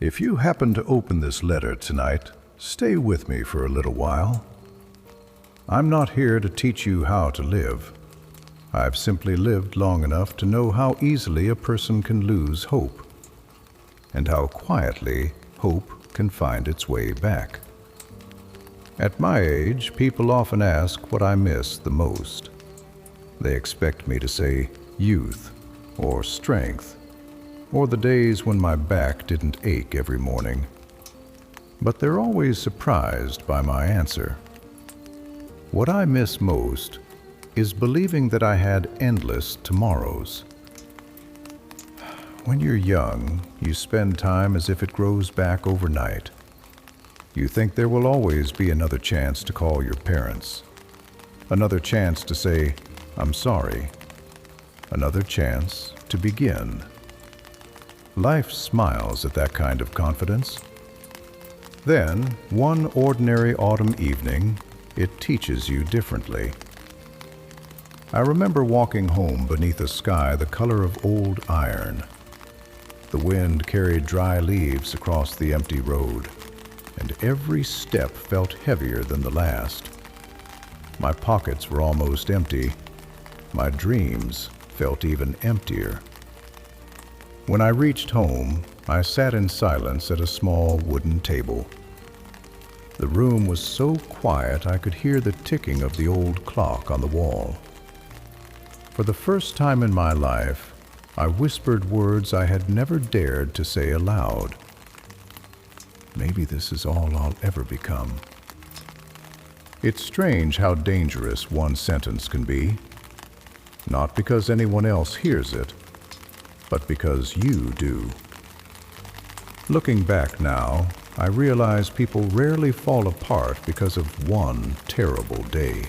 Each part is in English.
If you happen to open this letter tonight, stay with me for a little while. I'm not here to teach you how to live. I've simply lived long enough to know how easily a person can lose hope, and how quietly hope can find its way back. At my age, people often ask what I miss the most. They expect me to say youth, or strength, or the days when my back didn't ache every morning. But they're always surprised by my answer. What I miss most is believing that I had endless tomorrows. When you're young, you spend time as if it grows back overnight. You think there will always be another chance to call your parents, another chance to say, "I'm sorry," another chance to begin. Life smiles at that kind of confidence. Then, one ordinary autumn evening, it teaches you differently. I remember walking home beneath a sky the color of old iron. The wind carried dry leaves across the empty road, and every step felt heavier than the last. My pockets were almost empty. My dreams felt even emptier. When I reached home, I sat in silence at a small wooden table. The room was so quiet I could hear the ticking of the old clock on the wall. For the first time in my life, I whispered words I had never dared to say aloud. Maybe this is all I'll ever become. It's strange how dangerous one sentence can be, not because anyone else hears it, but because you do. Looking back now, I realize people rarely fall apart because of one terrible day.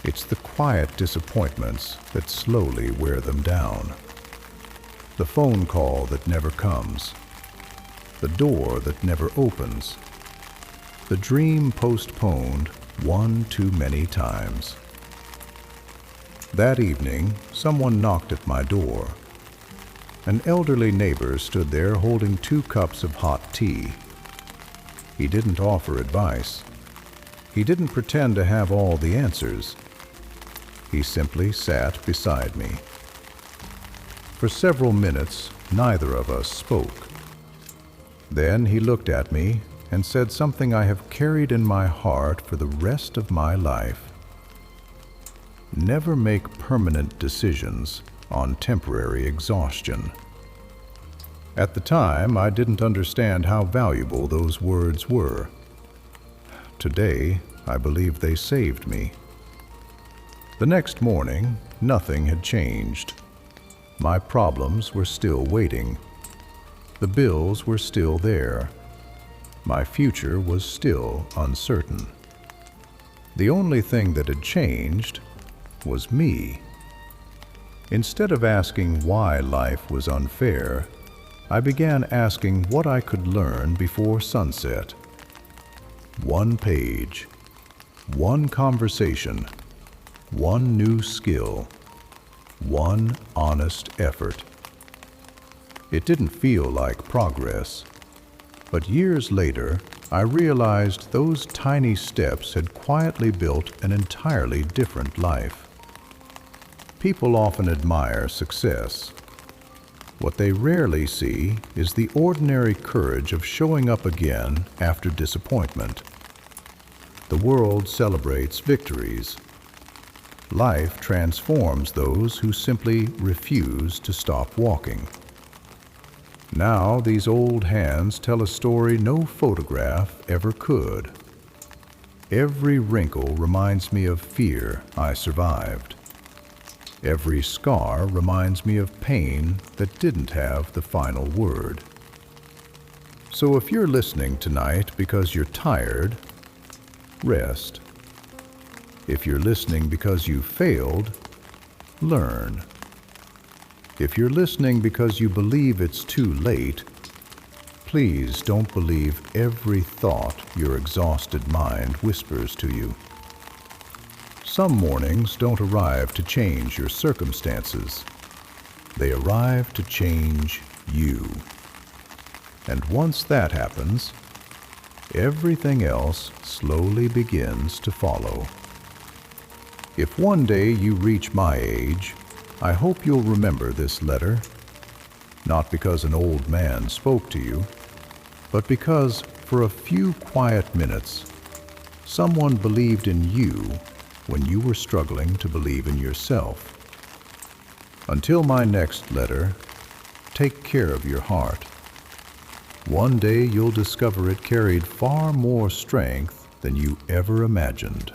It's the quiet disappointments that slowly wear them down. The phone call that never comes. The door that never opens. The dream postponed one too many times. That evening, someone knocked at my door. An elderly neighbor stood there holding 2 cups of hot tea. He didn't offer advice. He didn't pretend to have all the answers. He simply sat beside me. For several minutes, neither of us spoke. Then he looked at me and said something I have carried in my heart for the rest of my life. Never make permanent decisions on temporary exhaustion. At the time, I didn't understand how valuable those words were. Today, I believe they saved me. The next morning, nothing had changed. My problems were still waiting. The bills were still there. My future was still uncertain. The only thing that had changed was me. Instead of asking why life was unfair, I began asking what I could learn before sunset. One page, one conversation, one new skill, one honest effort. It didn't feel like progress, but years later, I realized those tiny steps had quietly built an entirely different life. People often admire success. What they rarely see is the ordinary courage of showing up again after disappointment. The world celebrates victories. Life transforms those who simply refuse to stop walking. Now these old hands tell a story no photograph ever could. Every wrinkle reminds me of fear I survived. Every scar reminds me of pain that didn't have the final word. So if you're listening tonight because you're tired, rest. If you're listening because you failed, learn. If you're listening because you believe it's too late, please don't believe every thought your exhausted mind whispers to you. Some mornings don't arrive to change your circumstances. They arrive to change you. And once that happens, everything else slowly begins to follow. If one day you reach my age, I hope you'll remember this letter, not because an old man spoke to you, but because for a few quiet minutes, someone believed in you when you were struggling to believe in yourself. Until my next letter, take care of your heart. One day you'll discover it carried far more strength than you ever imagined.